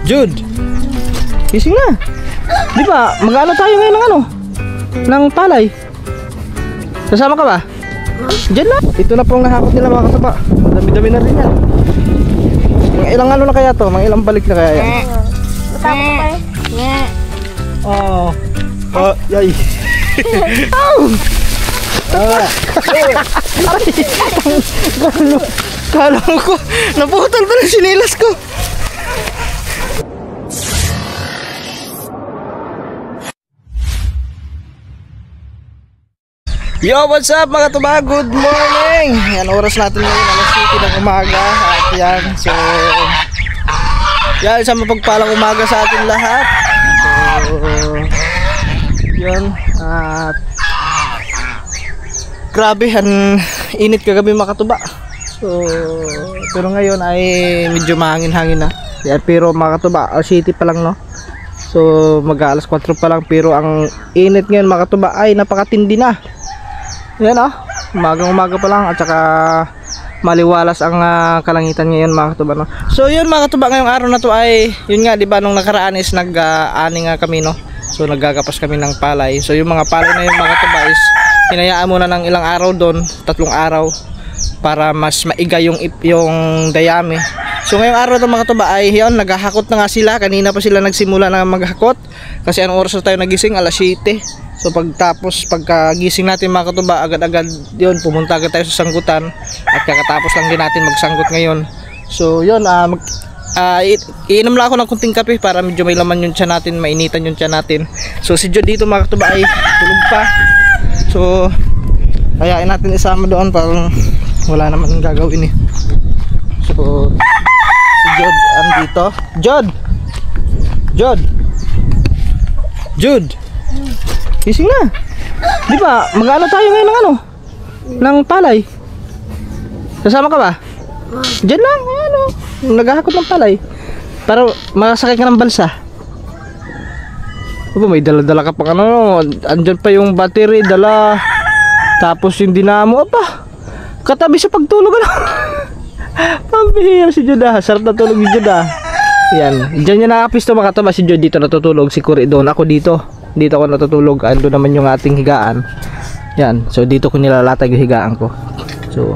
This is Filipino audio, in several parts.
Jude, gising na. Di ba, mag-ano tayo ngayon ng ano? Ng palay. Kasama ka ba? Diyan na. Ito na pong nahakot nila mga kataba. Dami-dami na rin yan. Mga ilang ano na kaya to? Mga ilang balik na kaya yan? Matapos pa eh. Oh. Oh, yay. Ow! Kala ko, naputol pa ng sinilas ko. Yo, what's up mga tuba? Good morning! Yan, oras natin ngayon, alas 7 ng umaga. At yan, so yan, isang mapagpalang umaga sa atin lahat. So yan, at grabe, init kagabi mga katuba. So pero ngayon ay medyo mahangin-hangin na. Yan, pero mga katuba, city pa lang, no? So mag-alas 4 pa lang, pero ang init ngayon mga katuba ay napakatindi na. Yan umagang-umaga pa lang, at saka maliwalas ang kalangitan ngayon mga katuba, no? So yun mga katuba, ngayong araw na to ay yun nga, di ba, nung nakaraan is nag-ani nga kami, no? So naggagapas kami ng palay. So yung mga palay na yung mga katuba is hinayaan muna ng ilang araw doon, 3 araw, para mas maiga yung dayami. So ngayong araw na mga katuba ay yun, naghahakot na nga sila. Kanina pa sila nagsimula na maghakot kasi anong oras na tayo nagising? Alas 7. So pagkagising natin mga katuba, agad-agad yun, pumunta agad tayo sa sanggutan. At kakatapos lang din natin magsanggot ngayon. So yun, iinom lang ako ng kunting kape para medyo may laman yung tiyan natin, mainitan yung tiyan natin. So si Jod dito mga katuba ay tulog pa. So kayain natin isama doon, parang wala naman gagawin eh. So si Jod andito. Jod, gising na. Di ba, mag-ano tayo ngayon ng ano? Ng palay. Kasama ka ba? Diyan lang, ano, naghahakot ng palay. Para masakay ka ng balsa. Opo, may dala-dala ka pang ano, andyan pa yung battery, dala. Tapos yung dinamo, apa, katabi sa pagtulog, ano. Pambihira si Jod, sarap na tulog si Jod. Yan, dyan yung nakapisto mga kataba. Si Jod dito natutulog, si Kuri doon, ako dito ako natutulog. Ando naman yung ating higaan. Yan, so dito ko nilalatag yung higaan ko. So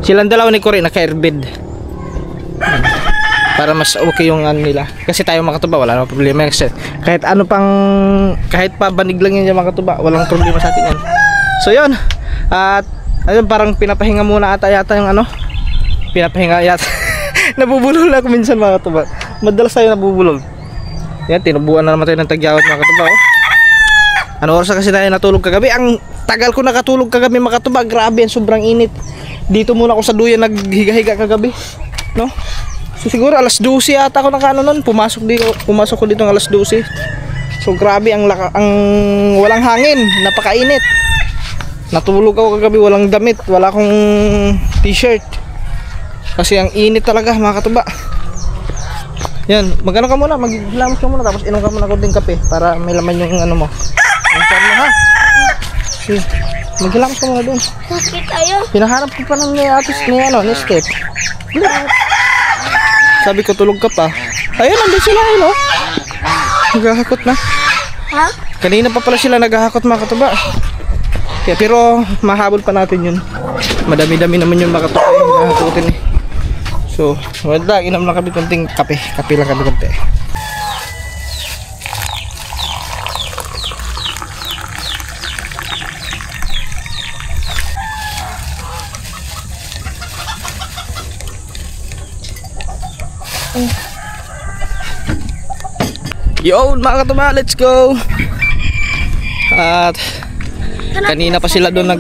silang dalawa ni Kuri naka-airbed para mas okay yung ano nila. Kasi tayo mga katuba, wala namang problema kasi kahit ano pang, kahit pa banig lang yan yung mga katuba, walang problema sa atin yan. So yun, at ayun, parang pinapahinga muna ata yata yung ano, pinapahinga yata. Nabubulol ako minsan mga katuba, madalas tayo nabubulol. Yan, tinubuan na naman tayo ng tagyawat mga katuba, oh. Ano oras kasi tayo natulog kagabi? Ang tagal ko nakatulog kagabi mga katuba, grabe yan, sobrang init. Dito muna ako sa duyan naghiga-higa kagabi, no? So siguro alas 12 ata ako nakano nun, pumasok ko dito ng alas 12. So grabe, ang walang hangin, napakainit. Natulog ako kagabi, walang damit, wala akong t-shirt. Kasi ang init talaga mga katuba. Yan, magano ka muna, maglamos ka muna, tapos inom ka muna konting kape para may laman yung ano mo. Ang mo ha. Okay. Maglamos ka muna doon. Okay tayo. Pinaharap ko pa ng ni Step. Sabi ko tulog ka pa. Ayun, nandun sila eh, no? Naghahakot na. Ha? Kanina pa pala sila naghahakot mga katuba. Kaya, pero mahabol pa natin yun. Madami-dami naman yung mga katuba yung naghahakotin eh. So, wala, inom lang kami konting kape. Kape lang kami konti. Yo mga katuba, let's go. At kanina pa sila doon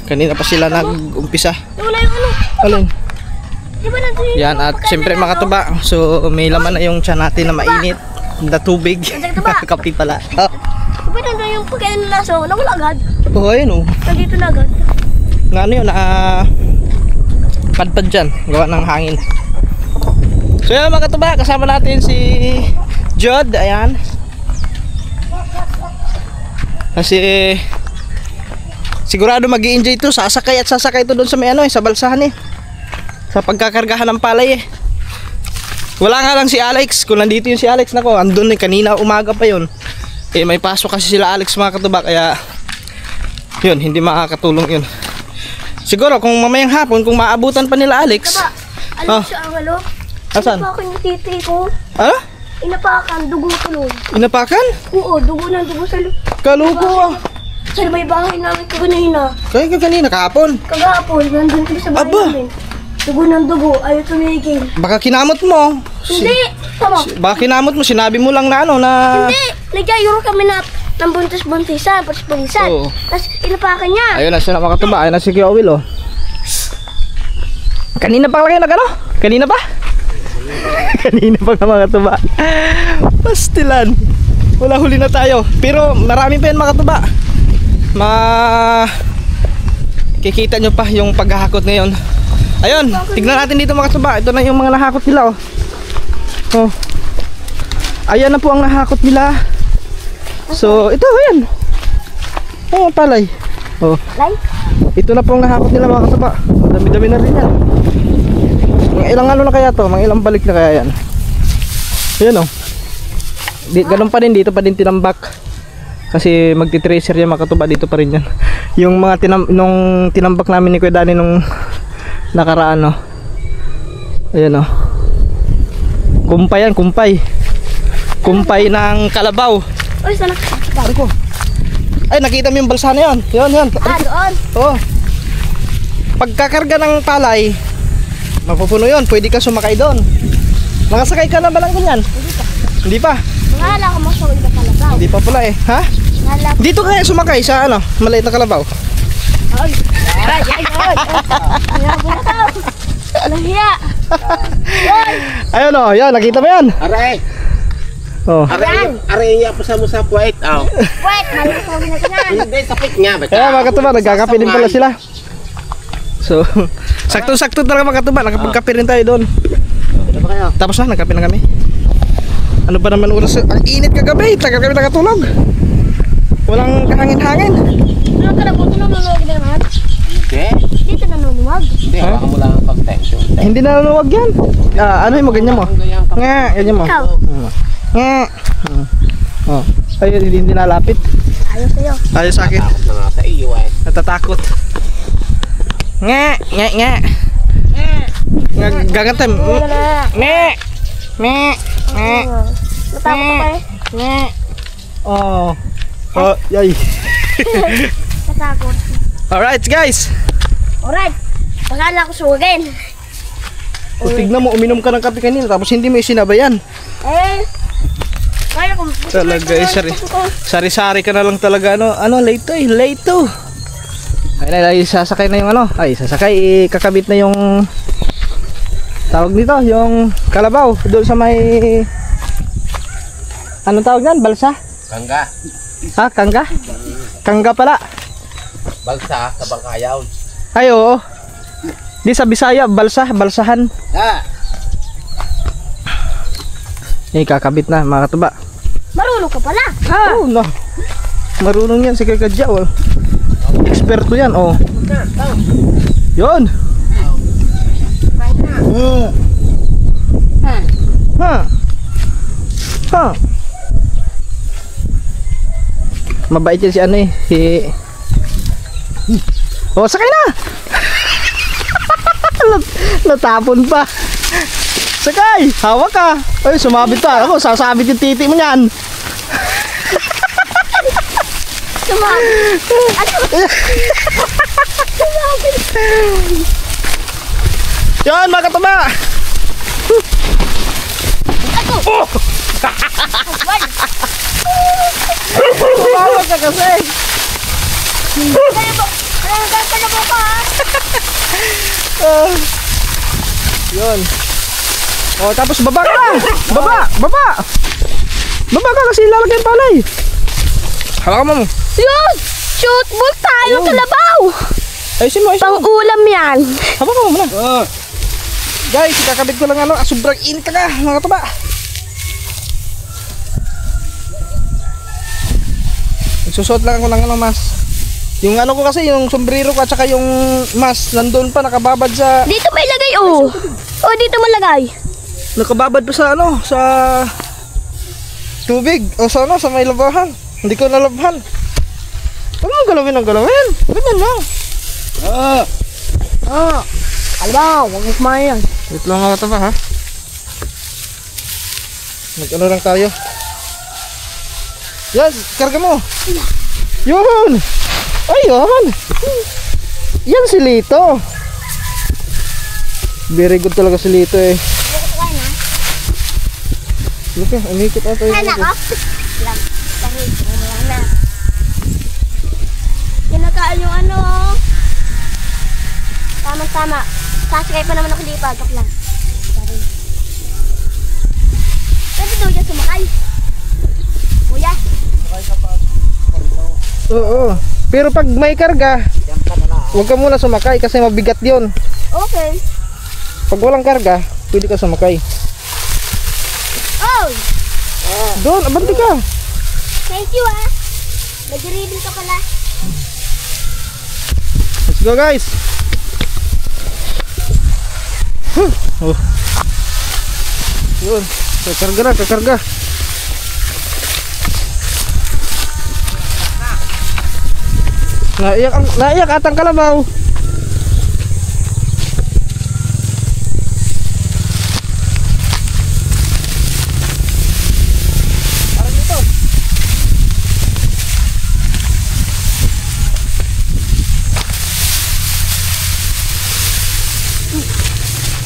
kanina pa sila nag-umpisa. Wala yung ano. Alin? Yan, at siyempre mga katuba, so may laman na yung tiyan natin na mainit na tubig. Kape pala. Diba nandun yung pagkain na laso? Nawala agad. Oo, ayun o. Nandito na agad. Nga ano yun, padpad dyan, gawa ng hangin. So yan mga katuba, kasama natin si Jod, ayan. Kasi sigurado mag-i-enjoy ito, sasakay ito doon sa may ano sa balsahan eh. Sa pagkakargahan ng palay eh. Wala nga lang si Alex. Kung nandito yung si Alex, nako, andun kanina umaga pa yun. Eh may pasok kasi sila Alex mga katuba, kaya yun, hindi makakatulong yun. Siguro kung mamayang hapon, kung maabutan pa nila Alex. Diba? Alam mo siya ang halo? Asan? Inapakan yung titi ko. Ano? Inapakan, dugo tulog. Inapakan? Oo, dugo ng dugo sa Kaluko ah. sa may bahay namin kanina. Kaya kanina, kahapon. Kagapon, nandun kami sa bahay Aba. namin. Dugo ng dugo, ayaw tumigil. Baka kinamot mo. Hindi! Tama. Baka kinamot mo, sinabi mo lang na ano na... Hindi! Nagyayuro kami ng buntis-buntisan, pulis-pulisan. Oo. Tapos inapakan niya. Ayun na siya na makatuba. Ayun na si Kuya Will oh. Kanina pa lang yan ano? Kanina pa? Kanina pa nga makatuba. Pastilan. Wala, huli na tayo. Pero marami pa yan makatuba. Kikita nyo pa yung paghahakot ngayon. Ayun, tignan natin dito makatuba. Ito na yung mga nahakot nila oh. Oh. Ayan na po ang nahakot nila. So, ito ayan. Oh, palay. Oh. Palay? Ito na po ang nahakot nila mga katuba. Dami-dami na rin yan. Mga ilang ano na kaya to? Mga ilang balik na kaya yan. Ayan oh. Ganun pa rin, dito pa din tinambak. Kasi magti-tracer yan mga katuba, dito pa rin yan. Yung mga nung tinambak namin ni Kuya Danny nung nakaraan no. Ayan oh. Kumpay yan, kumpay. Kumpay ng kalabaw. Uy, sana ka. Ako. Ay, nakita mo yung balsa na yun. Yun. Doon. Oo. Pagkakarga ng palay, mapupuno yun. Pwede ka sumakay doon. Nakasakay ka na ba lang ganyan? Hindi pa. Nangala ko masawag na kalabaw. Hindi pa pala eh. Ha? Nangala ko. Dito kaya sumakay sa ano? Maliit na kalabaw. Ay. Nahiya. Ayun oh, yan. Nakita mo yan? Aray! Oh. Aray niya po sa mo sa puwet. Oh. Wait, malusog na ganyan. Hindi, sapit nga. Kaya mga katuba, nagkakape din pala sila. So, sakto-sakto talaga mga katuba. Nakapagkape rin tayo doon. Ano ba kayo? Tapos na, nagkape na kami. Ano ba naman oras? Ang init kagabi. Tagal kami nakatulog. Walang kahangin-hangin. Ano ka na po? Nanunuwag na naman? Hindi. Dito nanunuwag. Hindi, baka mo lang ang pag-tension. Hindi na nanuwag yan. Ano yung mo, ganyan mo? Nga, ganyan mo. Ikaw. Nga. Oh. Ayun, hindi nalapit. Ayaw sa'yo. Ayos sa akin. Takot na nga sa iyo eh. Natatakot. Nga. Nga. Gagantem. Nga. Nga. Natakot ka eh. Nga. Oh. Oh, yay. Natakot. Alright guys. Alright. Pakala ko suwagin. O, tignan mo, uminom ka ng kape kanina tapos hindi mo isinabayan. Eh. Kaya kung Talaga eh, sari-sari ka na lang talaga ano late to. Ay, sasakay na yung ano. Ay, sasakay, kakabit na yung tawag dito, yung kalabaw doon sa may anong tawag yan? Balsa? Kangga. Ha? Kangga? Kangga pala. Balsa sa bangkayaw. Ay, oo. Di sa Bisaya, balsa, balsahan. Ha! Eh, kakabit na mga katuba. marunong ka pala. Ha? Oo, no. Marunong yan si Kakadya. Oh. Eksperto yan, oh. Yun. Ha. Ha. Mabait yan si ano eh. Oh, sakay na. Natapon pa. Sakay. Hawak ka. Ay, sumabit pa. Ako, sasabit yung titi mo niyan. Sumabit. Yan, mga katuba. Oh! Sumabit ka kasi. Kaya mo ka. Yun. Oh, tapos baba ka. Baba ka kasi ilalagay yung palay. Hawakan mo. Yun! Shoot ball tayo sa labaw! Ayusin mo. Pang-ulam yan. Hawakan mo muna. Guys, kakabit ko lang ano. Sobrang init ka mga katuba. Susuot lang ako ng ano, mas. Yung ano ko kasi, yung sombrero ko at saka yung mas, nandun pa nakababad sa... Dito may lagay oh. Oh, dito malagay. Nakababad pa sa ano, sa tubig o sa ano, sa may labahan. Hindi ko nalabhan. Huwag mo galawin ang galawin. Ganyan lang. Alabaw, huwag mo kumain yan. Wait lang mga kataba ha. Mag-ano lang tayo. Yan, karga mo. Yun. Ayun. Yan si Lito. Very good talaga si Lito eh. Look eh, umikot ata yung Anak ko. Lang. Dahil, na. Kinakain yung ano. Tama-tama. Sasakay pa naman ako dito. Joke lang. Pwede daw dyan sumakay. Kuya. Oo. Pero pag may karga, huwag ka muna sumakay kasi mabigat yon. Okay. Pag walang karga, pwede ka sumakay. Oh! Doon, abanti ka. Thank you ah. Nag-reading ka pala. Let's go guys. Oh. Yun, kakarga na, kakarga. Naiyak atang kalabaw. Parang dito.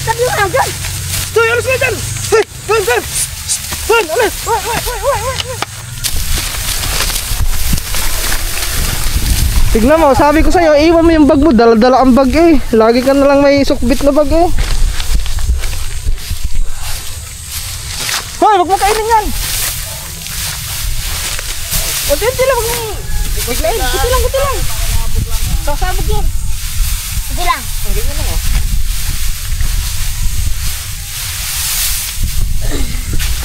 Sabi mo agad. Hoy, alas na dyan! Hoy, Juan, Juan! Juan, alas! Wait! Tignan mo, sabi ko sa'yo, iwan mo yung bag mo, dala-dala ang bag eh. Lagi ka na lang may sukbit na bag eh. Hoy, wag mo kainin yan! Kunti lang, wag mo. Kunti lang. Sasabog yan. Sige lang. Ang ganyan lang oh.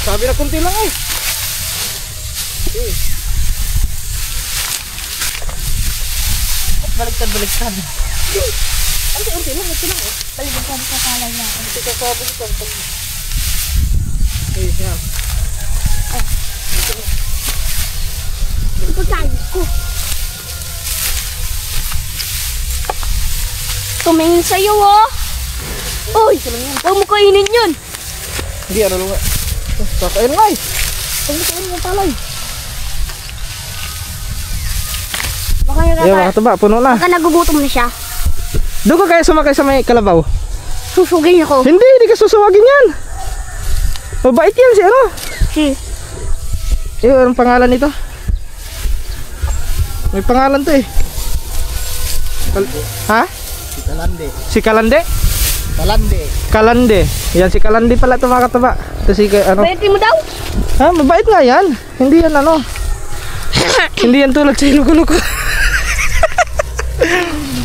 Sabi na kunti lang eh. Baliktad. Unti lang oh. Palibig ka sa palay na. Hindi ka sabog ito. Ayun yan. Pagkain ko. Tumingin sa'yo oh. Uy, huwag mo kainin yun. Hindi, ano lang. Kakain nga eh. Huwag mo kainin yung palay. Baka Ayun mga katuba, puno na. nagugutom na siya. Doon ka kaya sumakay sa may kalabaw? Susugin ako. Hindi ka susuwagin yan. Mabait yan si ano. Si. Anong pangalan nito? May pangalan to eh. Ha? Si Kalande. Si Kalande? Kalande. Yan si Kalande pala ito mga katuba. Ito si ano. Baitin mo daw? Ha? Mabait nga yan. Hindi yan ano. Hindi yan tulad sa inugulo ko.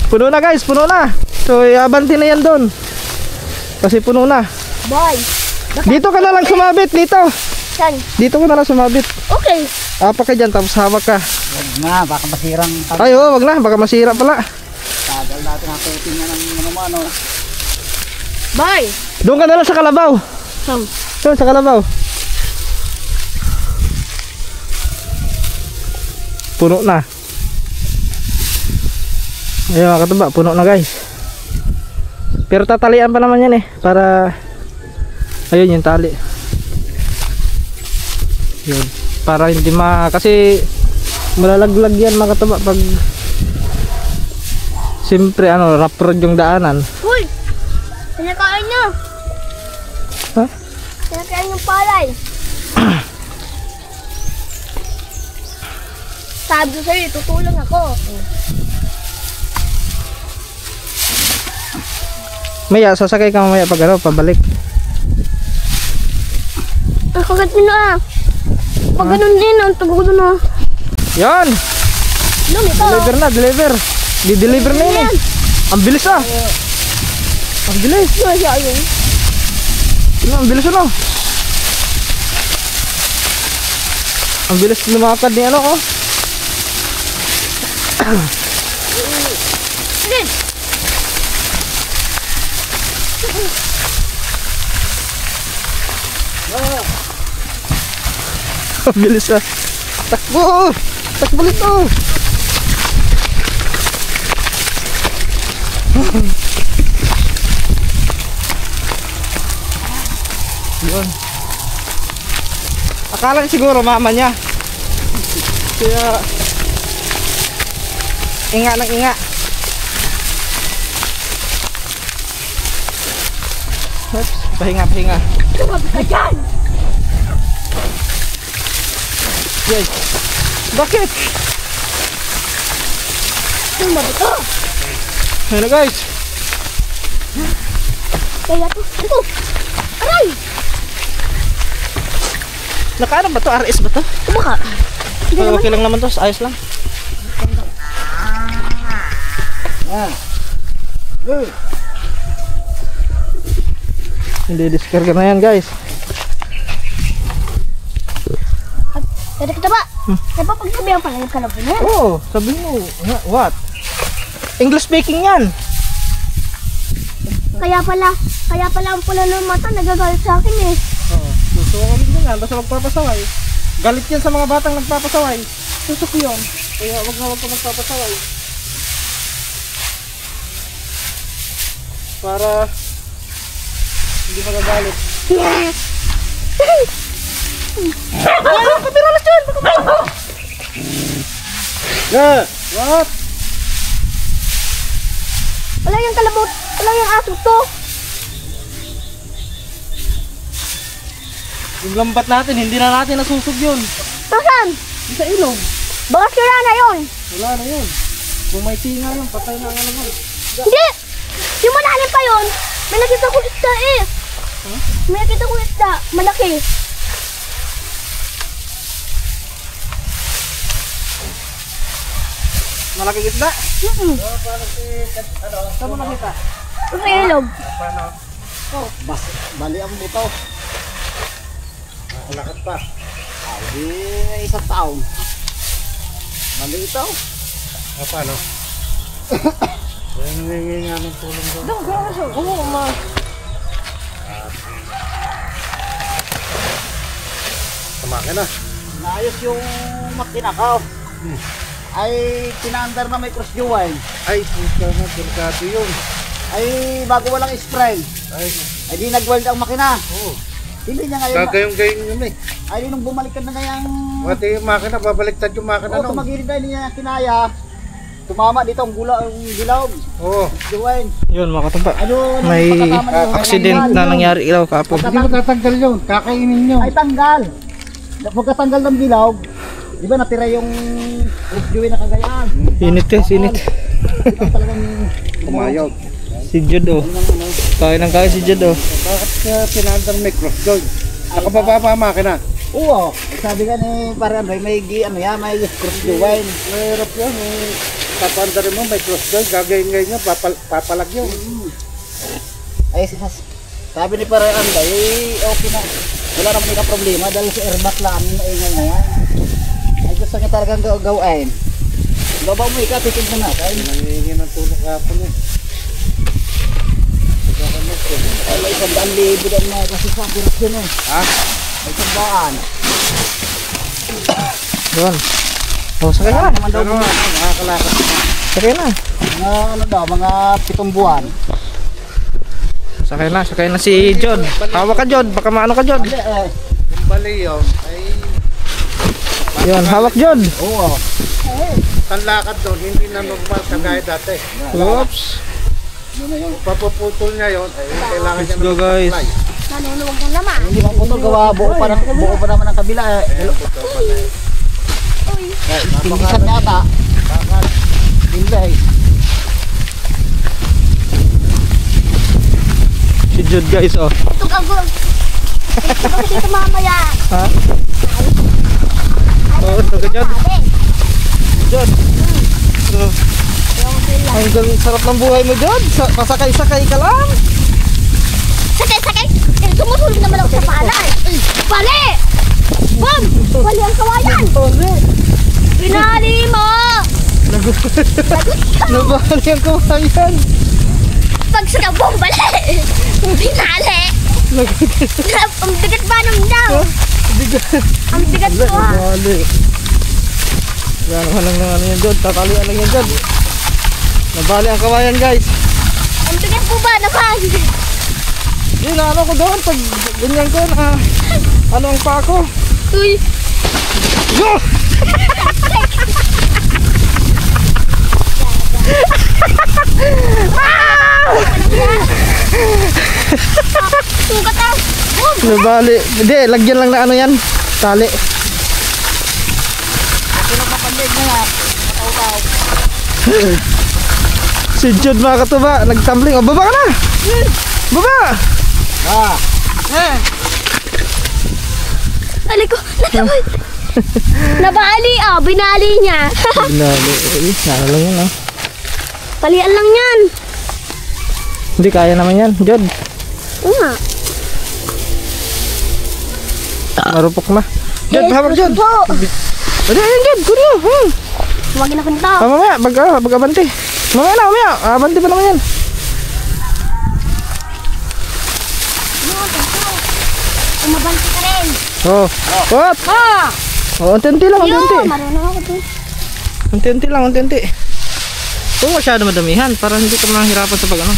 Puno na guys, puno na. So abanti na yan doon. Kasi puno na. Boy. Dito ka na lang sumabit, dito. Saan? Dito ka na lang sumabit. Okay. Apa ka dyan, tapos hawak ka. Wag na, baka masirang Ay wag na, baka masira pala. tagal natin hakutin na ng ano-ano. Boy. Doon ka na lang sa kalabaw. Saan? Doon sa kalabaw. Puno na. Ayun mga katuba, puno na guys. Pero tatalian pa naman yan eh. Para ayun yung tali. Yun. Para hindi kasi malalaglag yan mga katuba pag siyempre ano, rough road yung daanan. Uy. Pinakain niyo. Ha? Pinakain yung palay. Sabi ko sa'yo, tutulong ako. Maya, sasakay ka mamaya pag ano, pabalik. Ang kagat nyo na ah. Pag ganun din, ang tagulo na. Yan! Lum, ito. Deliver na, deliver. Di-deliver na yun eh. Ang bilis ah. Ang bilis. Masya yun. Ang bilis ano. Ang bilis lumakad ni ano oh. Sige. Bilis ah. Takbo! Takbo nito! Yun. Akala siguro mama niya. Kaya inga ng inga. Oops, pahinga, pahinga. Tumabi ka dyan! Yes. Bakit? Tumabi ka! Ayun na guys. Kaya to, ito! Aray! Nakaano ba to? RS ba to? Baka! Okay lang naman to. Ayos lang. Hindi discarga na yan guys. Kaya kita ba? Napapagsabihan pala yung kalabo niya. Oo, sabi mo. What? English speaking yan. Kaya pala ang pula ng mata nagagalit sa akin eh. Oo. Gusto ko rin yan. Basta magpapasaway. Galit yan sa mga batang nagpapasaway. Gusto ko yun. Kaya wag ka magpapasaway. Para hindi magagalit. Yes! Ay, papiralas dyan! Yeah! What? Wala yung kalabot. Wala yung aso to. Yung lambat natin, hindi na natin nasusog yun. Nasaan? Sa ilog. Baka sira na yun. Wala na yun. Kung may tinga yun, patay na ang alaman. Hindi! Yung malalim pa yun. May nakita ko isda eh. Huh? May nakita ko isda. Malaki. Malaking isda. Saan mo nakita? Sa ilog. Bali ang buto. Lakad pa. Di isang taon. Bali ito. Paano? Kaya nangingi nga ng tulong doon. Oo, ma. Sa makina. Naayos yung makina ko. Ay pinaandar na may cross join. Ay, puta na, delikado yun. Ay bago walang spray. Ay, Ay di nag-weld ang makina. oo. Hindi niya ngayon. Gagayong-gayong yun eh. Ay di nung bumalik ka na ngayang Pati yung makina, babaliktad yung makina oo, nung. tumagilid na hindi niya kinaya. Tumama dito ang gulong. Oo. Join. Yun, mga katumpa. Ano May pagkatama niyo? accident na nangyari ilaw kapon. Hindi mo tatanggal yun, kakainin nyo. Ay tanggal. Pagkatanggal ng bilog, di ba natira yung join na kagayaan. Init eh, sinit. Ito talagang Kumayog. Si Jod oh. Kain ng kain si Jod oh. Bakit ka pinandang may cross joint? Nakababa ang makina. oo. Sabi nga ni pare Andre, may may cross join. Mahirap yun. Papandarin mo, may cross joint, gagayong-gayong nyo, papalag yun. Ay sabi ni pare Andre, okay na. Wala naman yung problema dahil si airbag lang ang maingay na yan. Ay gusto niya talagang gawin. Babaw mo ikaw, titignan natin. Nangingi ng tulong kapon eh. Ay may 100,000 din na kasi sa piras yun eh. Ha? May 100. Yun. Oh, sakay na. Naman daw Pero nakakalakad na. Sakay na. mga ano daw, mga 7 buwan. Sakay na si Jod. Hawak ka Jod, baka maano ka Jod. Hindi Yung bali yun, ay Yun, hawak Jod. oo. tanlakad doon, hindi na normal kagaya dati. Oops. Papuputol niya yun, ay kailangan Let's niya go, ng guys. supply. Nanunuwag na naman. Hindi man putol gawa, buo pa naman ang kabila eh. Uy. Pindisan niya ata. Pinday. Si Jod guys oh. Ito gagawin. Ito kasi dito mamaya. Ha? Oh, ito ka Jod. Jod. Oh, hanggang sarap ng buhay mo Jod. Pasakay-sakay ka lang. Sakay! Eh, tumusulog naman ako sa pala eh. Pali! Bam! Pali ang kawayan! Pinali mo! Nabali ang kawayan. Pagsaga, boom, bali! Binali! Ang bigat ba naman daw? Ang bigat ko ha. Bali. Yan, walang lang ano yan dyan. Tatalian lang yan dyan. Nabali ang kawayan guys. Ang bigat po ba naman? Yun, ano ko doon. Pag ganyan ko na ano ang pa ko. Uy! Yo! Sugat ah! Boom! Nabali. Hindi, lagyan lang na ano yan. Tali. Si Jude mga katuba, nagtumbling. O, baba ka na! Baba! Alay ko! Nabali ah! Binali niya! Binali. Ano lang yun, ah. Talian lang yan! Hindi, kaya naman yan. Jude, Oo nga. marupok na. Jude, hawak Jude. Po! Hindi, ayun Jude, kunin mo. Huwagin ako nito. Mamaya, abante. Mamaya. Abante pa naman yan. Umabanti ka rin. Oh. What? Ah! Oh, unti-unti lang, Yo! unti-unti. Marunong ako dun. Unti-unti lang, unti-unti. Huwag masyado madamihan para hindi ka mahirapan sa pag-ano.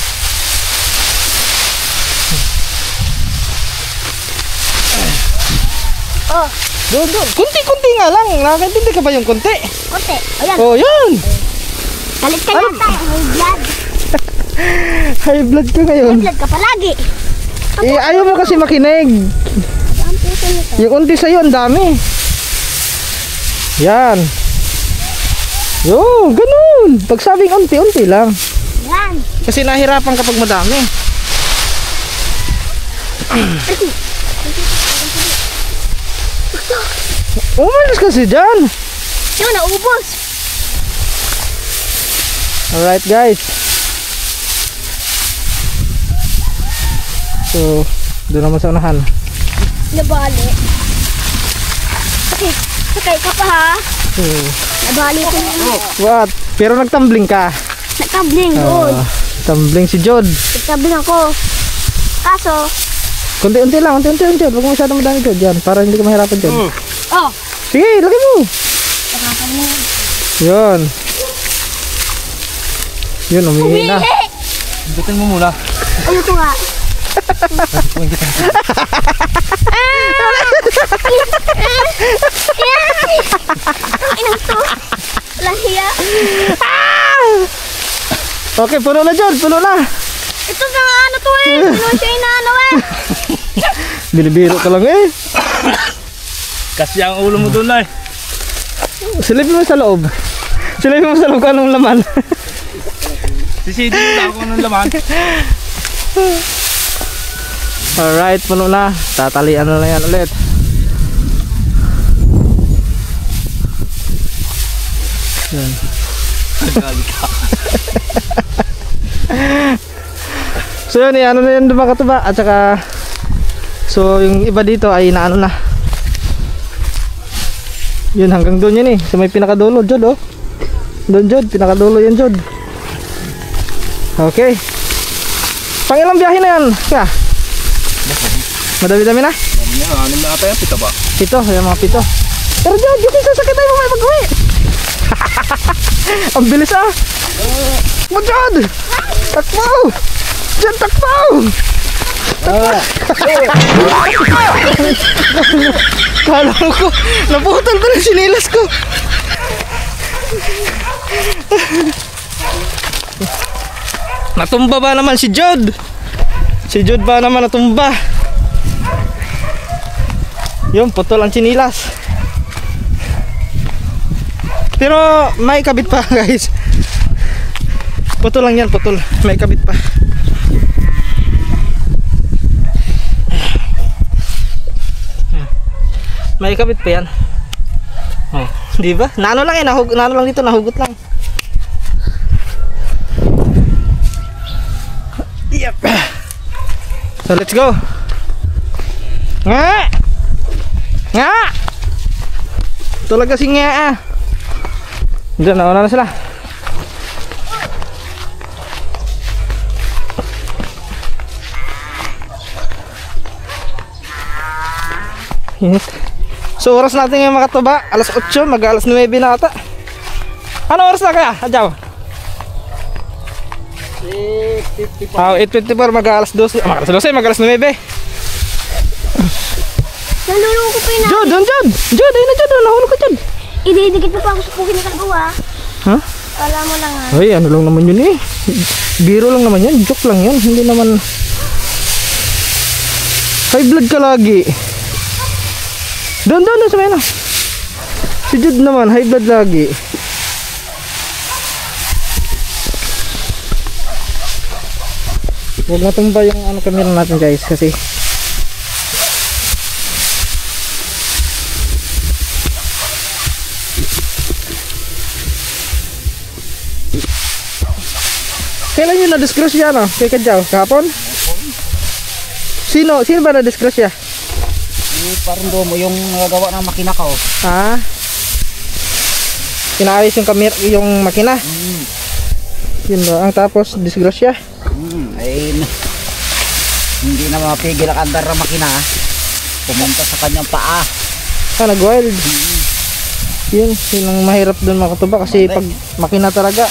Oh, Doon. Kunti-kunti nga lang. Nakakaintindi ka ba yung kunti? konti. Ayan. Oh, yun. Galit ka Ano? yata. May blood. High blood ka May ngayon. blood ka palagi. Eh, ayaw mo kasi makinig. Ang puso nito. Yung unti sa'yo, ang dami. Yan. Yo, ganun. Pag sabing unti-unti lang. Yan. Kasi nahirapan kapag madami. Umalis kasi dyan. Yung naubos. Alright guys. So, doon naman sa unahan. Nabali. Sakay ka pa ha. So, Nabali ko na. what? Pero nagtumbling ka. Nagkabling doon. Tumbling si Jod. Nagkabling ako. Kaso, Unti-unti lang, unti-unti. Huwag mo masyadong madami Jod yan. Para hindi ka mahirapan Jod. oh. Sige, lagay mo. Yun. Yun, umihi na. Butin mo muna. Ano to nga? Ang inang to. Walang hiya. Okay, puno na Jod, puno na. Ito na nga ano to eh. Sino siya inaano eh. Binibiro ka lang eh. Kasi ang ulo mo doon ay. Silipin mo sa loob. Silipin mo sa loob kung anong laman. Sisidin mo lang kung anong laman. Alright, puno na. Tatalian na lang yan ulit. Yan. So yun, ano na yan mga katuba. At saka, so yung iba dito ay naano na. Yun, hanggang doon yun eh. So may pinakadulo, Jod oh. Doon Jod, pinakadulo yan Jod. Okay. Pangilang biyahe na yan. Kaya, madami-dami na. Anim na ata yan, pita ba? Pito, yung mga pito. Pero Jod, yung sasakit tayo mamaya mag-uwi. Ang bilis ah. Mo Jod! Takbo! Jod, takbo! Kala ko, naputol ko ng sinilas ko. Natumba ba naman si Jod? Si Jod ba naman natumba? Yung putol ang sinilas. Pero may kabit pa guys. Putol lang yan, putol. May kabit pa. May kabit pa yan. Oh, di ba? Nano lang yan, nano lang dito, nahugot lang. Yep. So let's go. Nga! Nga! Talaga si nga ah. Diyan, nauna na sila. Init. So oras natin ngayon mga katuba, alas 8, mag-alas 9 na ata. Ano oras na kaya? Adyaw? 8:54, mag-alas 12. Mag-alas 12, mag-alas 9. Nalulungkot pa yun na. Jod, ayun na Jod, nahulog ka Jod. Ididikit mo pa ako sa pukin na kagawa. Ha? Kala mo lang ha. Ay, ano lang naman yun eh. Biro lang naman yun, joke lang yun. Hindi naman... High blood ka lagi. Doon sa may si Jod naman, high blood lagi. Huwag natumba yung ano camera natin guys kasi kailan yun na-disgrasya no? Kay Kadyaw, kahapon? Sino ba na-disgrasya? Parang doon mo yung nagagawa ng makina ko. Ha? Kinaayos yung camera, yung makina? Yun ba? Ang tapos, disgrasya? Ay, hindi na mapigil ang andar ng makina. Pumunta sa kanyang paa. Nag-wild. Yun ang mahirap doon mga katuba kasi pag makina talaga.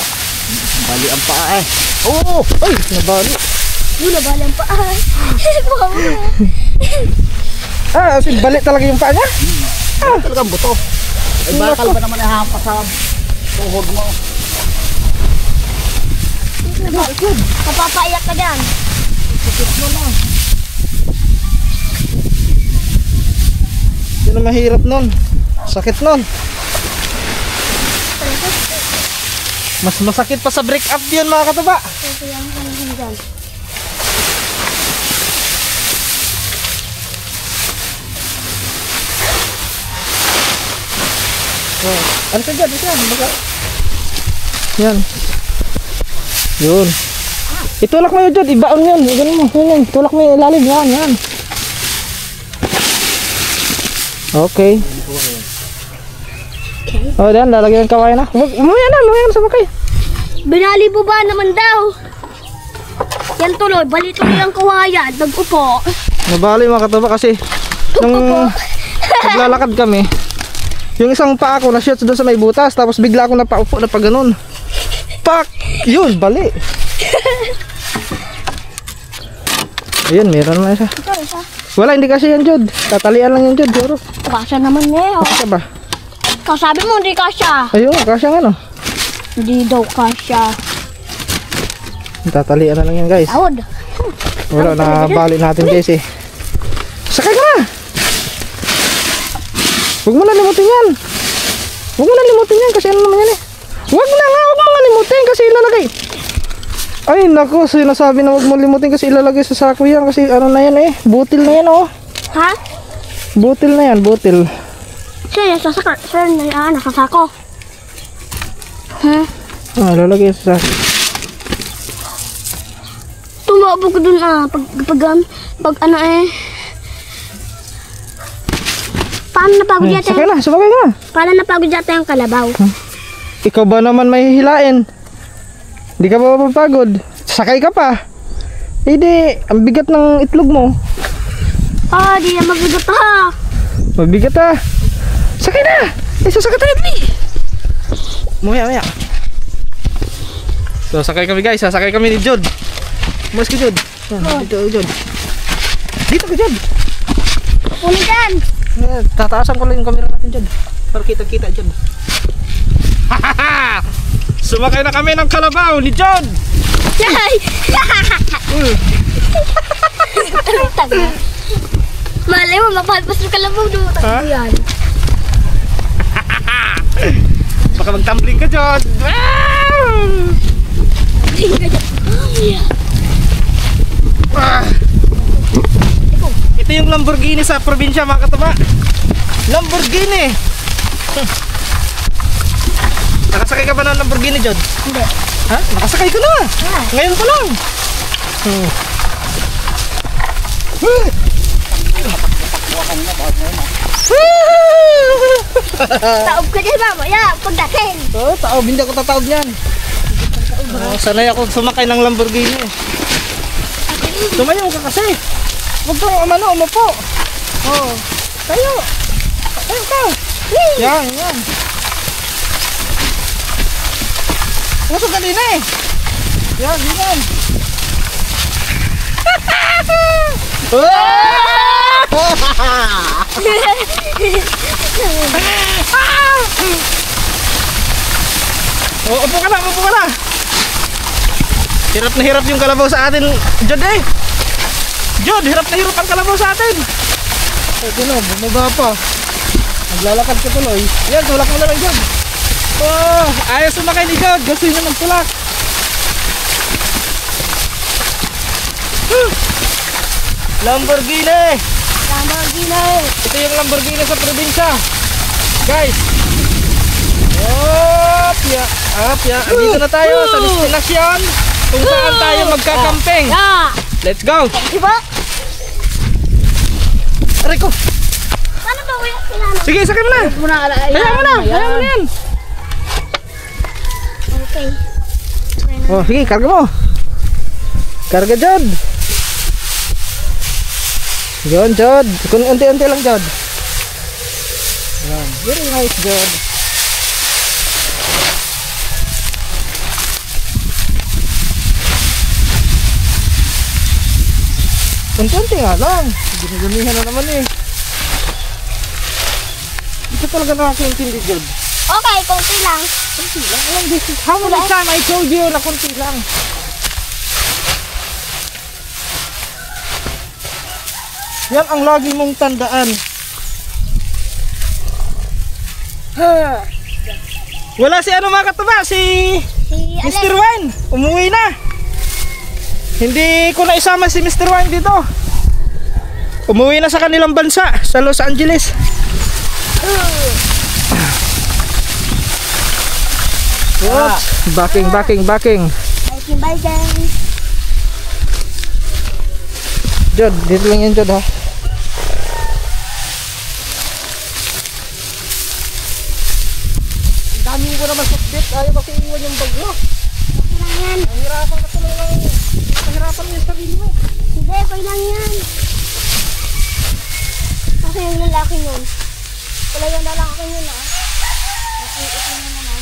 Bali ang paa eh. Oo! Ay! Nabali. Yun, nabalang pa. Kasi balik talaga yung paa niya? Talagang buto. Ay bakal ba naman ihampas sa tuhod mo? Kapapaiyak ka dyan. Yun ang mahirap nun. Sakit nun. Mas masakit pa sa break up yun mga katuba. Ano ka dyan? Yan. Yun. Itulak mo yun dyan. Ibaon yun. Ganun mo. Yun. Tulak mo yung ilalim. Yan. Okay. Oh, dan. Lalagyan ng kawayan na. Umuyan na sa bakay. Binali mo ba naman daw? Yan tuloy. Bali tuloy ang kawayan. Nag-upo. Nabali mga katuba kasi nung naglalakad kami, yung isang paa ko na-shoot doon sa may butas, tapos bigla ako napaupo na pa ganun. Pak! Yun, bali. Ayun, meron naman isa. Wala, hindi kasi yan, Jod. Tatalian lang yan, Jod. Siguro. Kasya naman eh. Kasya ba? Kasabi mo hindi kasya. Ayun, kasya nga no. Hindi daw kasya. Tatalian na lang yan, guys. Tawad. Wala, nabali natin, guys eh. Sakay ka na! Huwag mo na limutin yan. Huwag mo na limutin yan kasi ano naman yan eh. Huwag mo nga limutin kasi ilalagay. Ay naku, sinasabi na huwag mo limutin kasi ilalagay sa sako yan kasi ano na yan eh. Butil na yan oh. Ha? Butil na yan, butil. Sir, nasasako. Ha? Ilalagay sa sako. Tumabo ko dun pag ano eh. Paano napagod yata? Sakay na, sabagay ka na. Paano napagod yata yung kalabaw? Ikaw ba naman may hilain? Hindi ka ba mapapagod? Sakay ka pa. Eh di, ang bigat ng itlog mo. Di na mabigat ha. Mabigat ah. Sakay na! Sasakay tayo dali. Maya. So sakay kami guys, sasakay kami ni Jod. Mas ka Jod. Dito Jod. Dito ka Jod. Puli dyan. Tataasan ko lang yung camera natin dyan para kita-kita dyan. Sumakay na kami ng kalabaw ni John. Malay mo, mapalpas ng kalabaw doon. Yan. Baka mag-tumbling ka John. Ito yung Lamborghini sa probinsya mga katuba. Lamborghini. Nakasakay ka ba ng Lamborghini John? Hindi. Ha? Nakasakay ko na. Ngayon ko lang. Taob ka dyan mamaya, pagdating. Taob, hindi ako tataob niyan. Sanay ako sumakay ng Lamborghini. Tumayo ka kasi. Huwag kang umupo. Tayo! Tayo ka! Yan, yan. Ano ito kanina eh? Yan, yan. Oh, upo ka na, upo ka na. Hirap na hirap yung kalabaw sa atin, Jod eh. Jod, hirap na hirap ang kalabaw sa atin. Ito na, bumaba pa. Naglalakad ka tuloy. Yan, tulak mo na lang, Jod. Oh, ayos sumakay ni Jod. Gusto nyo magtulak. Lamborghini. Lamborghini. Ito yung Lamborghini sa probinsya. Guys. Apya, apya. Dito na tayo sa destinasyon kung saan tayo magkakamping. Yeah. Let's go. Diba? Aray ko. Paano ba kuya kailangan? Sige, sakay mo na. Muna, Hayaan mo na. Hayaan mo na yan. Okay. Oh, sige, karga mo. Karga, Jod. Yun, Jod. Kung unti-unti lang, Jod. Yan. Very nice, Jod. Unti-unti nga lang. Ginagamihan na naman eh. Ito talaga nakakaintindi, Jod. Okay, konti lang. Konti lang. How many time I told you na konti lang. Yan ang lagi mong tandaan. Wala si ano mga katuba, si Si Mr. Wine. Umuwi na. Hindi ko na isama si Mr. Wine dito. Umuwi na sa kanilang bansa, sa Los Angeles. What? Backing. Biking. Jod, dito lang yan, Jod, ha? Ang dami ko naman sukbit. Ayaw ba iiwan yung bag mo? Okay lang yan. Ang hirapan ka tuloy ng pahirapan mo yung sarili mo. Hindi, okay lang yan. Kasi yung lalaki yun. Wala yung lalaki yun ah. Okay, ito na naman.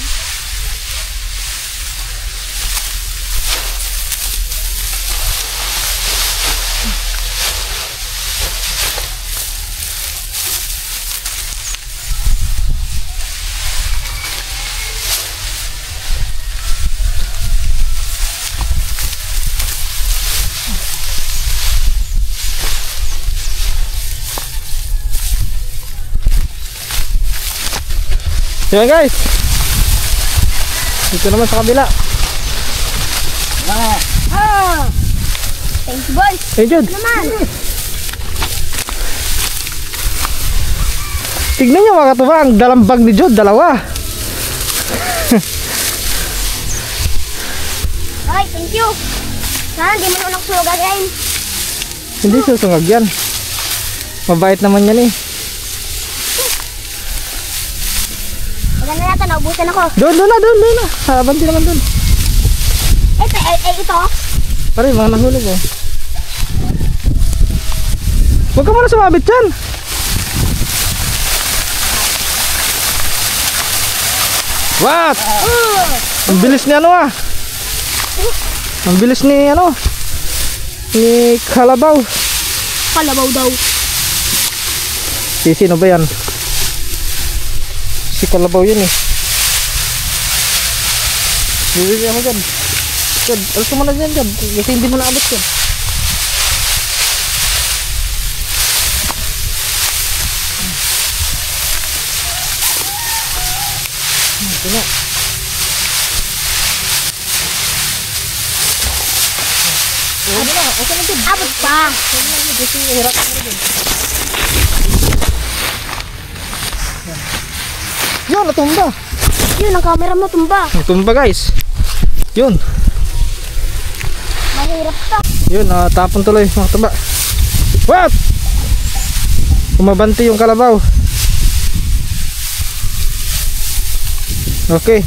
Yan guys. Dito naman sa kabila. Thank you boys. Hey Jod. Naman. Tignan nyo mga katuba, ang dalang bag ni Jod, dalawa. Okay, thank you. Sana hindi mo na nagsulog again. Hindi susungag yan. Mabait naman yan eh. Maganda natin, naubusan ako. Doon na. Abanti naman doon. Ito. Pare, mga nahulog oh. Huwag ka muna sumabit dyan. What? Ang bilis ni ano ah. Ang bilis ni ano. Ni Kalabaw. Kalabaw daw. Sino ba yan? Si Kalabaw yun eh. Bibili ako dyan. Dyan, alas ko muna dyan. Kasi hindi mo naabot yan. Ito na. Okay na dyan. Abot pa. Kasi hirap na dyan. Yun, natumba. Yun, ang camera mo tumba. Natumba guys. Yun. Mahirap to. Yun, tapon tuloy mga tuba. What? Umabanti yung kalabaw. Okay.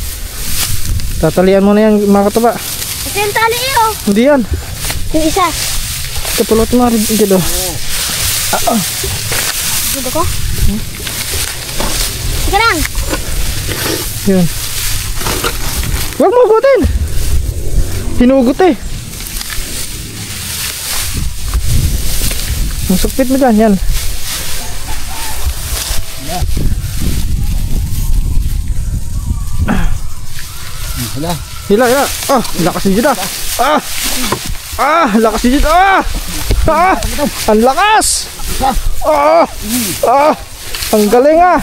Tatalian mo na yan mga katuba. Ito yung tali oh. Hindi yan. Yung isa. Kapulot mo rin dito. Susod ako. Sige lang. Yun. Huwag mo hugutin. Hinugot eh. Masukpit mo dyan, yan. Hala. Hila, hila. Ah, lakas si Jude ah. Ah! Ah, lakas si Jude ah! Ah! Ang lakas! Ah! Ah! Ang galing ah!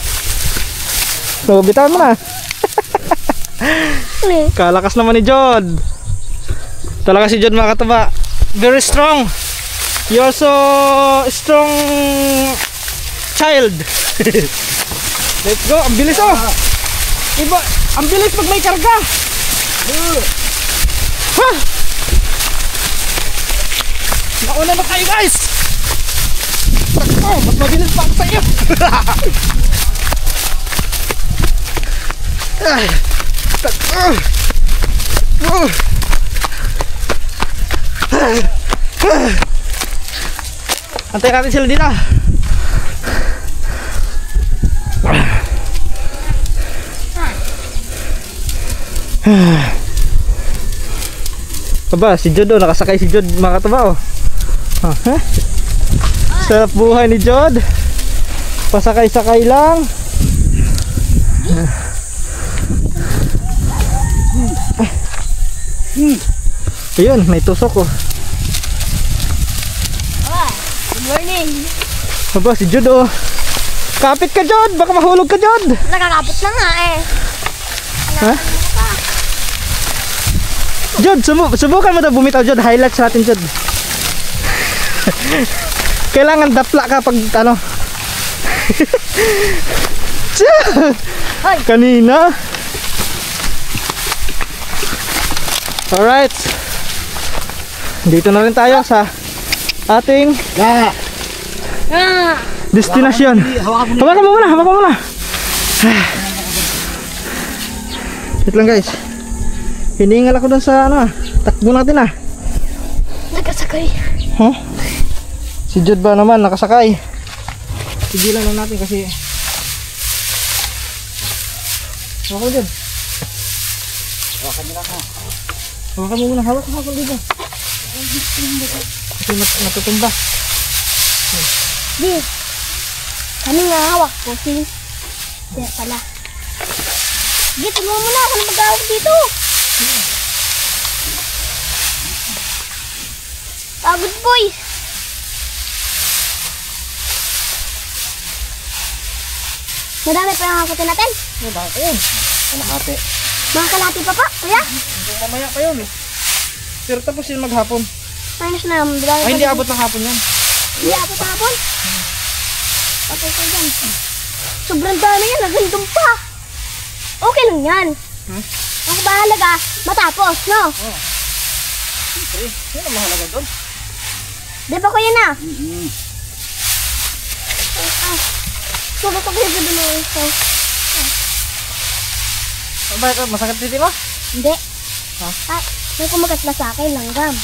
Nabitawan mo na. Kalakas naman ni Jod. Talaga si Jod mga kataba. Very strong. You're so strong child. Let's go. Ang bilis oh. Iba, ang bilis pag may karga. Ha! Nauna na kayo guys. Oh, mas mabilis pa ako sa iyo. Ay. Antay natin sila dito. Aba, si Jod oh, nakasakay si Jod mga kataba oh. Sarap buhay ni Jod. Pasakay-sakay lang. Ayun, may tusok oh. Good morning. Aba, si Jod oh. Kapit ka Jod, baka mahulog ka Jod. Nakakapit na nga eh. Ha? Jod, subukan mo daw bumitaw Jod. Highlights natin Jod. Kailangan dapla ka pag ano. Kanina. Alright. Dito na rin tayo sa ating destinasyon. Hawakan mo muna, hawakan mo muna. Wait lang guys. Hiningal ako dun sa ano, takbo natin ah. Nakasakay. Huh? Si Jod ba naman nakasakay? Sigilan na natin kasi. Hawakan mo dyan. Hawakan nila ka. Hawakan mo muna, hawak dito. Kasi natutumba. Di. Kami nga hawak ko si. Kaya pala. Di, tulungan mo na ako na mag-hawak dito. Pagod boys. Madami pa yung hakutin natin. Bakit yun? Ate. Mga kalati pa pa, kuya. Mamaya pa yun eh. Pero tapos yun maghapon. Minus na. Madami Ay, pa hindi dito. abot ng hapon yan. Hindi abot na hapon. Patay ko dyan. Sobrang dami yan. Nagandong pa. Okay lang yan. Ang bahalaga, matapos, no? Siyempre, yun ang mahalaga doon. Di ba kuya na? Subukan ko yung gabi mo ito. Bakit? Masakit titi mo? Hindi. Ha? Ah, may kumagat na sa akin, langgam.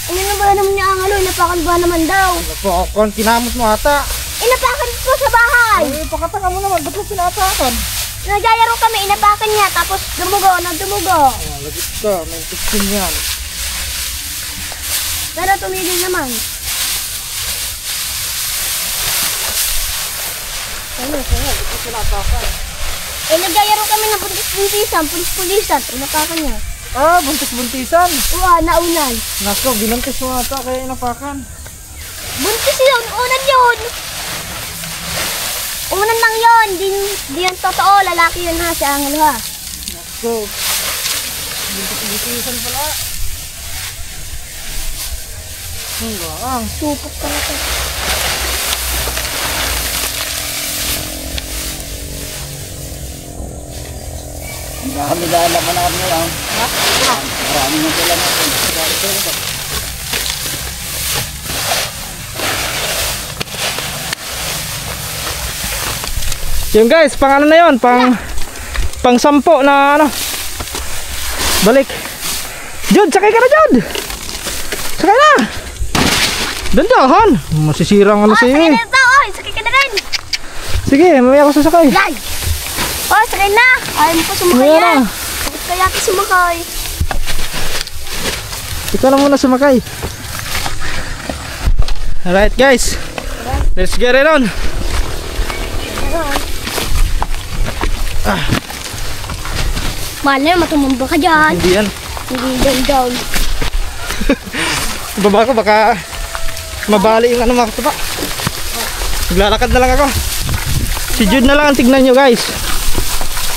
Ano na ba naman niya ang alo? Inapakan ba naman daw? Napakon, kinamot mo ata. Inapakan ko sa bahay! Ay, pakataka mo naman. Ba't mo pinatakan? Nagyayaro kami, inapakan niya, tapos dumugo. Oh, lagit ka. May tiksin yan. Pero tumigil naman. Ano? Ba't mo pinatakan? Eh, nagyayaro kami ng buntis-buntisan, pulis-pulisan, inapakan niya. Ah, buntis-buntisan. Uwa, naunan. Nasko, binuntis mo ata kaya inapakan. Buntis yun, unan yun. Unan lang yun, di yan totoo, lalaki yun ha, si Angelo ha. Nasko, buntis-buntisan pala. Ang Supok pala ito. Marami dahil naman namin lang. Marami nang sila natin. Yung guys, pang ano na yun, pang 10 na ano. Balik. Jod, sakay ka na Jod. Sakay na. Dandahan! Masisira ang ano Oh, sa'yo sakay eh. na ito. Oh, sakay ka na rin. Sige, mamaya ako sasakay. Yan. Oh, sakay na. Ayaw mo pa sumakay Mamaya yan. na. Bakit kaya ka sumakay? Ikaw na muna sumakay. Alright guys. Let's get it on. Mahal na yun, matumumba ka dyan. Hindi yan. Hindi down. Baba ko baka mabali yung ano mga katuba. Maglalakad na lang ako. Si Jude na lang ang tignan nyo guys.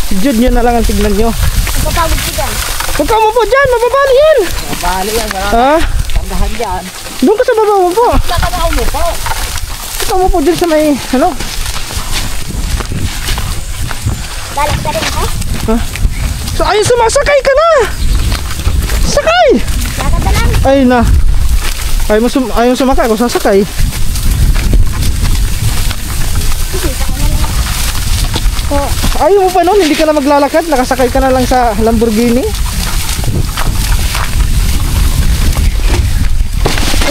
Si Jude nyo na lang ang tignan nyo. Napapagod ka dyan. Huwag ka mo po dyan, mababali yan. Mabali yan, Ha? tandahan dyan. Doon ka sa baba mo po. Nakakao mo po. Ikaw mo po dyan sa may ano. Balak ka rin ako. So ayun, sumasakay ka na. Sakay. Lakad na lang. Ay na. Ayaw sumakay, ako sasakay. Oh, ayaw mo pa nun, hindi ka na maglalakad, nakasakay ka na lang sa Lamborghini.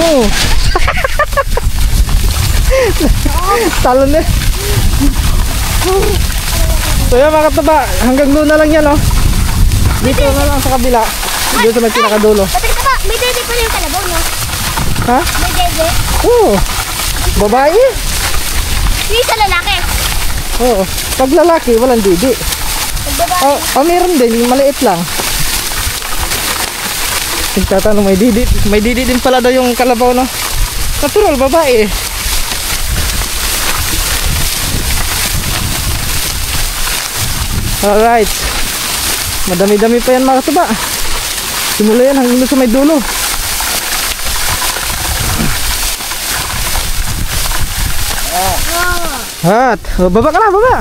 Oh. Talon na. So yan mga kataba, hanggang doon na lang yan oh. Dito na lang sa kabila. Doon sa may pinakadulo. Patay ka ba? May dede pa yung kalabaw, no? Ha? May dede. Oo. Babae? Hindi sa lalaki. Oo. Pag lalaki, walang didi. Pag babae. Oh, meron din, maliit lang. Nagtatanong, may didi. May didi din pala daw yung kalabaw, no? Natural, babae. Alright. Madami-dami pa yan mga katuba. Simula yan hanggang doon sa may dulo. At, baba ka na, baba.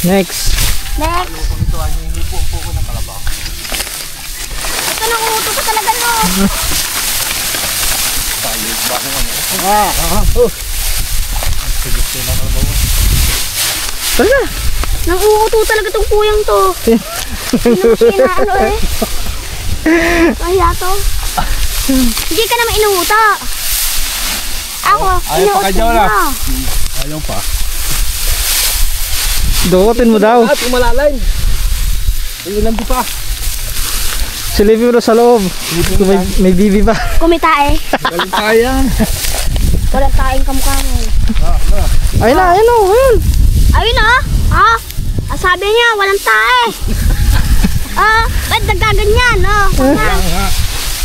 Next. Next. Ito nang uto ko talaga, no? Tara. Nang uuto talaga tong kuyang to. Sina ano eh. Kaya to. Hindi ka naman inuuto. Ako, inuuto mo. Ayaw pa. Dukutin mo daw. At umalalim. Ayun lang di pa. Silipin mo sa loob. May bibi pa. Kumitae. Galing kaya. Walang taing kamukha mo. Ayun na, ayun o. Ayun. Ayun ah. Ah. Sabi niya, walang tae. Ba't nagkaganyan?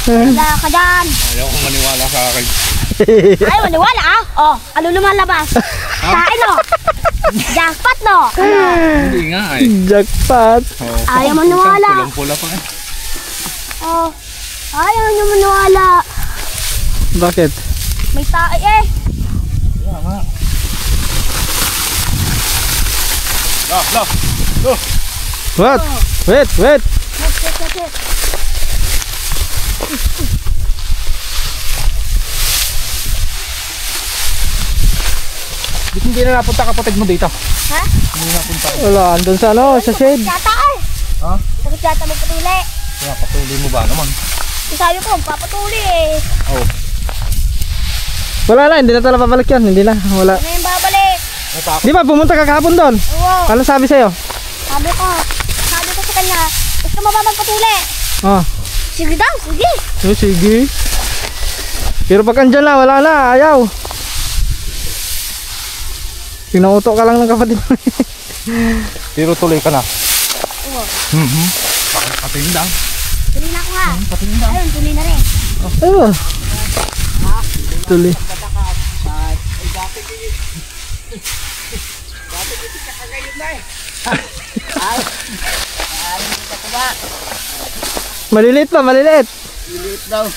Wala ka dyan. Ayaw ko maniwala sa akin. Ay, maniwala ah. Oh, ano lumalabas? Tae no. Jackpot no. Hindi nga eh. Jackpot. Ayaw maniwala. Pulang-pula pa eh. Oh. Ayaw niyo maniwala. Bakit? May tae eh. What? Wait, wait. Wait. Hindi na napunta kapatid mo dito. Ha? Wala, andun sa ano, sa shade. Yata eh. Ha? Bakit yata magpatuli? Kaya patuloy mo ba naman? Sabi ko, papatuli eh. Oo. Wala na, hindi na talaga babalik yan. Hindi na, wala. Ano yung babalik? Natakot. Di ba, pumunta ka kahapon doon? Oo. Ano sabi sa'yo? Sabi ko sa kanya, gusto mo ba magpatuli? Oh, Sige daw, sige. sige. Pero pag andyan na, wala na, ayaw. Pinauto ka lang ng kapatid mo. Pero tuloy ka na. Oo. Patindang. Tuli na ako ha. Ayun, tuli na rin. Ayun. Tuloy. Maliliit pa, maliliit. Lilit daw.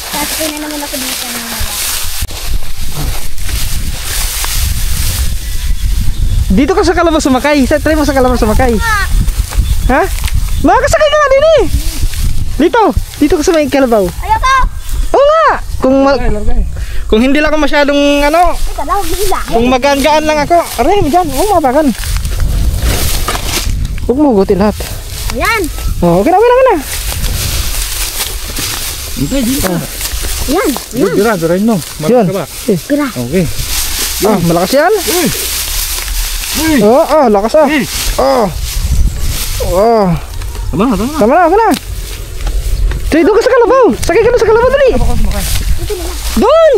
Tapos na naman ako dito. Dito ka sa kalabaw sumakay. Try mo sa kalabaw sumakay. Ha? Makakasakay ka nga din eh. Dito ka sa may kalabaw. Ayoko! Oo nga. Kung hindi lang ako masyadong ano, Ito lang, hilahin. kung magaan-gaan lang ako. Aray, dyan. Huwag mo mabagan. Huwag mo hugutin lahat. Ayan. Oh, okay na, okay na, okay na. Hindi, dito. Ayan. Dira, mo. Yun. Pira. Okay. Ah, malakas yan. Oo, lakas ah. Oh. Tama. Tama na. Try, doon ka sa kalabaw. Sakay ka na sa kalabaw, dali. Doon.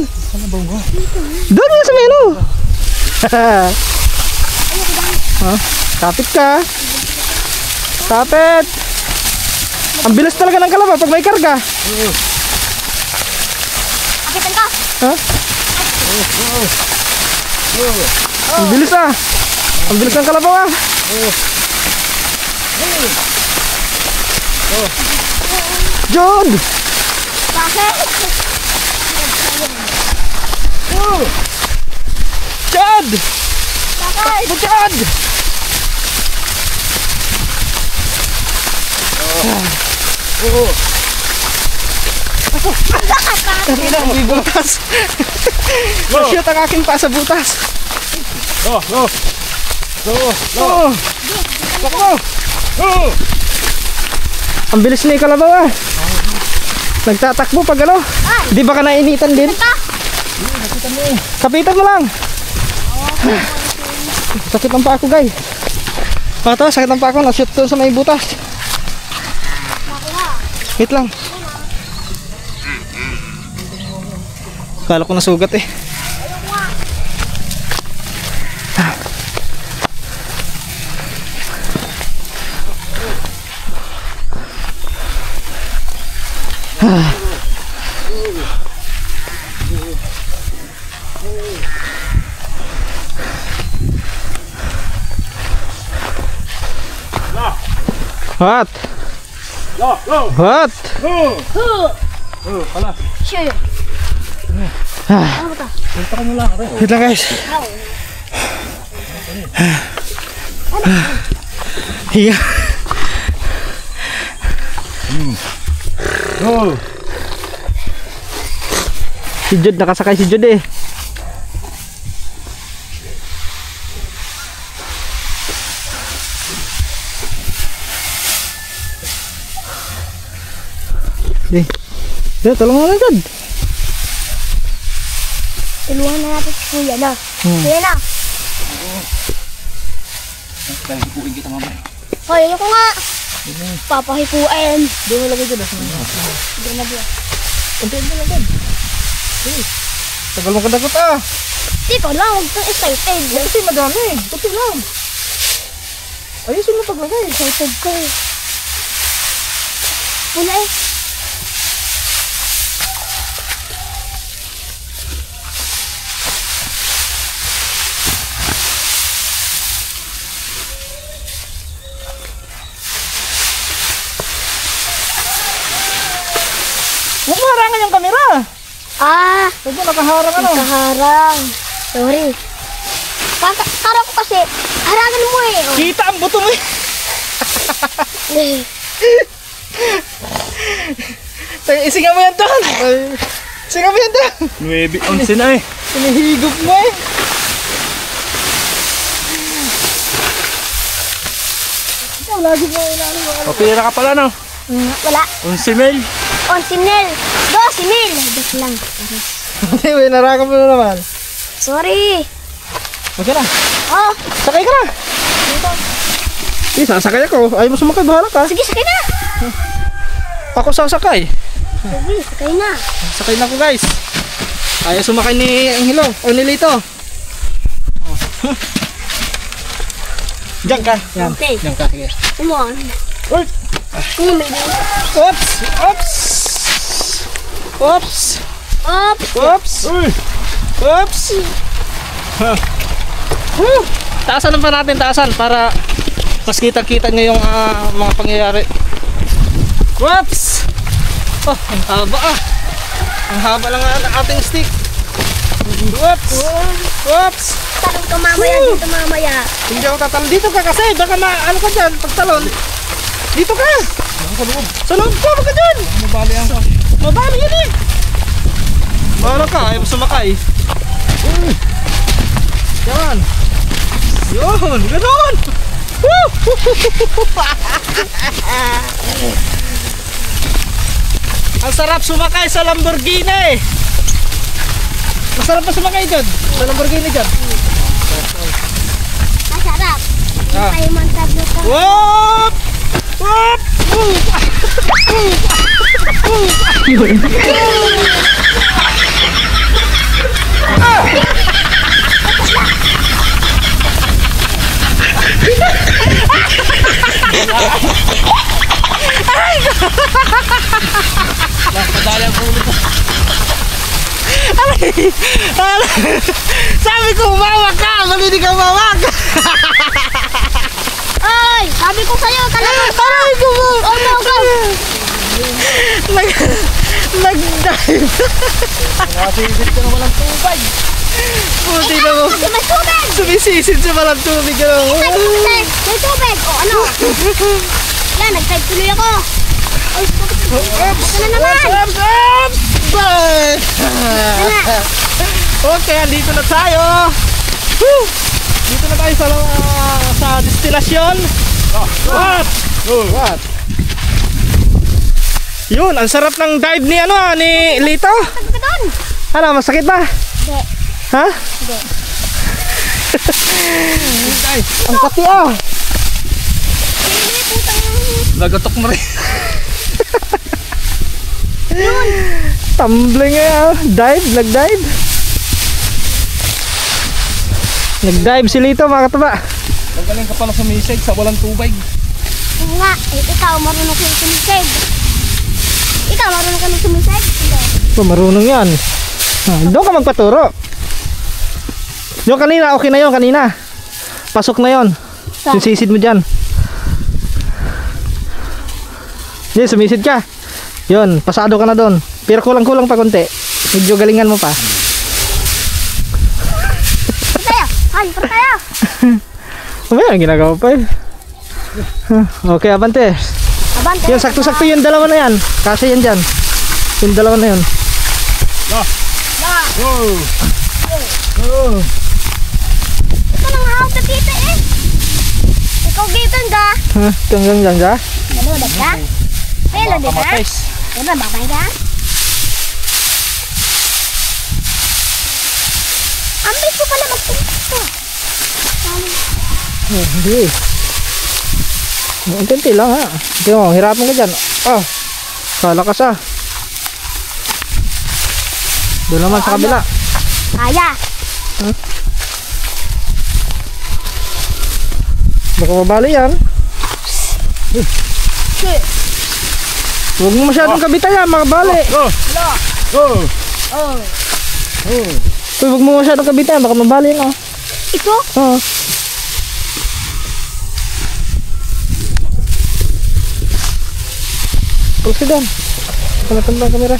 Doon nga sa menu. Kapit ka. Kapit. Ang bilis talaga ng kalabaw pag may karga. Akitan ka. Ha? Ang bilis ah. Ang bilis ng kalabaw ah. John! Bakit? Chad! Bakit? Chad! May butas. Shoot ang aking pa sa butas. Ang bilis na yung kalabaw ah. Nagtatakbo pag ano. Di ba ka nainitan din? Kapitan mo lang. Sakit ang pa ako guys. Ito, sakit ang pa ako. Nashoot doon sa may butas. Wait lang. Kala ko nasugat eh. What? What? Sure. Wait lang guys. Hiya. Si Jude, nakasakay si Jude eh. Tolong mo lang Jude. Tulungan na natin si Kuya na. Kuya na. Hipuin kita mamaya. Hoy, ayoko nga. Papahipuin. Doon mo lagay dyan. Hindi na biya. Unti-unti lang Jude. Tagal mo kadagot ah. Ikaw lang, huwag kang excited. Kasi madami. Kunti lang. Ayusin mo paglagay. Excited ko eh. Wala eh. Huwag mo harangan yung kamera. Huwag mo nakaharang ano. Nakaharang. Sorry. Kara ko kasi, harangan mo eh. Oh. Kita ang buto mo eh. Isinga mo yan doon. Isinga mo yan doon. 9-11 na eh. Sinihigop mo eh. Ikaw, lagi mo inaano mo. Papira ka pala no? Wala. 11 mil. 11 mil. 12 mil. Dos lang. Hindi, may narangan mo na naman. Sorry. Okay na. Oh, Sakay ka na. Sasakay ako. Ayaw mo sumakay, bahala ka. sige, sakay na. Ako sasakay. Sige, sakay na. Sakay na ako guys. Ayaw sumakay ni Angelo. O ni Lito. Diyan ka. Yan. Okay. Diyan ka. Sige. Come on. Uy. Come on, baby. Oops. Oops. Oops. Up. Oops. Oops. Taasan pa natin, taasan para mas kita-kita nyo yung mga pangyayari. Whoops! Oh, ang haba ah. Ang haba lang ang ating stick. Whoops! Whoops! tatalon ka mamaya dito mamaya. Hindi ako tatalon. Dito ka kasi. Baka ano ka dyan. Pagtalon. Dito ka. Sa loob ka. Baka dyan. Mabali ang ka. Mabali yun eh. Bahala ka. Ayaw mo sumakay. Yan. Yun. Ganon. Woo! Ang sarap sumakay sa Lamborghini. Masarap pa sumakay dyan. Sa Lamborghini dyan. Masarap. Ah. Kayo montage ko. Whoop! Whoop! Sabi ko umawak ka, mali ka umawak. Ay, sabi ko sa'yo, talagang Aray ko mo. Oh no, go. Nag-dive. Nakasibit ka naman ang tubig. Puti na mo. Kasi may tubig. Sumisisid sa malang tubig ka lang. May tubig. O ano? Yan, nag-type tuloy ako. Ay, ito na naman. Oops! Bye! Ano? Okay, andito na tayo. Woo! Dito na tayo sa destinasyon. What? What? Yun, ang sarap ng dive ni ni Lito. Tagod ka doon. Ano, masakit ba? Hindi. Ha? Hindi. Ang kati ah. Hindi, putang. Nagatok mo rin. Tumbling eh. Nag-dive. Nag-dive si Lito mga kataba. Magaling ka pala sumisig sa walang tubig. Oo nga, ikaw marunong ka sumisig. Ikaw marunong ka sumisig? Hindi. Marunong yan. Doon ka magpaturo. Yung kanina, okay na yun kanina. Pasok na yun. Saan? Sumisid mo dyan. Hindi, sumisid ka. Yun, pasado ka na doon. Pero kulang-kulang pa konti. Medyo galingan mo pa. Para tayo. Han, para tayo. Mamaya, ang ginagawa pa eh. Okay, abante. Abante. Yun, sakto-sakto yung dalawa na yan. Kasi yan dyan. Yung dalawa na yun. Ito nang hawak na tita eh. Ikaw gitan ka. Ha? Hanggang dyan ka? Naludag ka? May ludag ka? Diba, babay ka? Ambis ko pala magpunta. Hindi. Unti lang ha. Hindi mo, hirapan ka dyan. Ah, kalakas ah. Doon naman sa kabila. Kaya. Baka mabali yan. Huwag mo masyadong kabitan yan, makabali. Uy, huwag mo masyadong kabitan, baka mabali yan. Ito? Oo. Pulse ka dyan. Kamatanda ang kamera.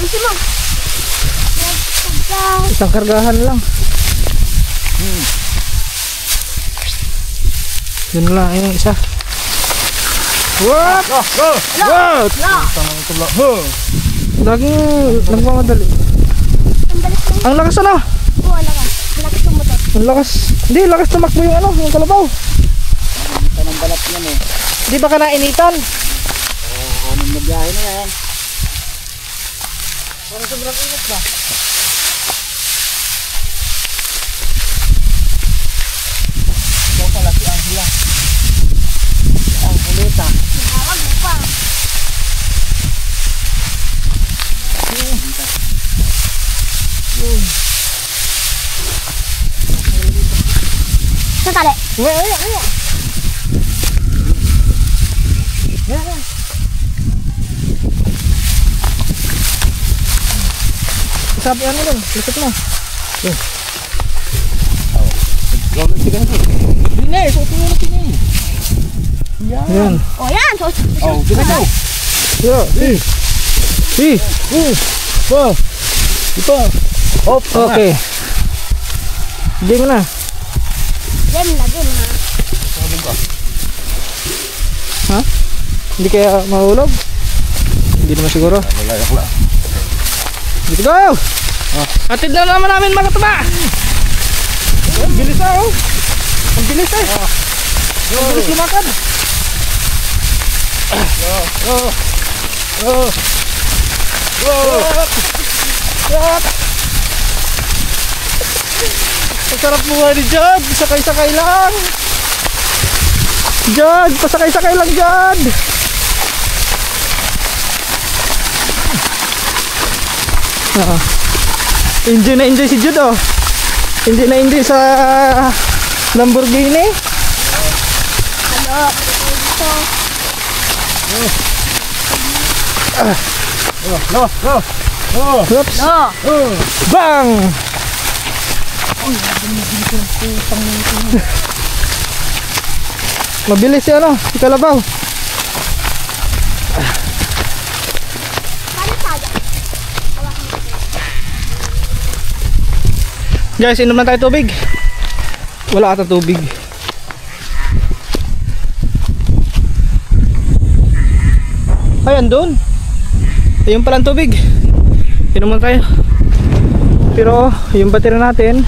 Isi mo. Isang kargahan lang. Yun lang, yung isa. What? What? Laging nagmamadali. Ang balis lang. Ang lakas ano? Oo, lakas. Lakas ng motor. Ang lakas. Hindi, lakas tumakbo yung yung kalabaw. Ito ng balat niyan eh. Di ba ka nainitan? Anong nagbiyahe na yan? Parang sobrang init ba? Ito pala si Angela. Ang bulita. Tawag mo pa. Sakali. Ayan. Sabi ano dun? Likot mo. Hindi na, suotin mo na tingin. Yan. O yan. So, Oh, dito go. Ito. Hop. Okay. Game na. Game na, game na. Ha? Hindi kaya mahulog? Hindi naman siguro. Layak lang. Let's go! Atid na naman namin mga katuba! Ang bilis na oh! Ang bilis eh! Ang bilis lumakad! Ang sarap buhay ni Jod! Sakay-sakay lang! Jod! Pasakay-sakay lang Jod! Enjoy na enjoy si Jude oh. Enjoy na enjoy sa Lamborghini. Ano? Ito. Oops. No. Bang! Mabilis si ano, si Kalabaw. Paano tayo? Guys, inom na tayo tubig. Wala ata tubig. Ayan doon. Ayun pala ang tubig. Inom na tayo. Pero yung battery natin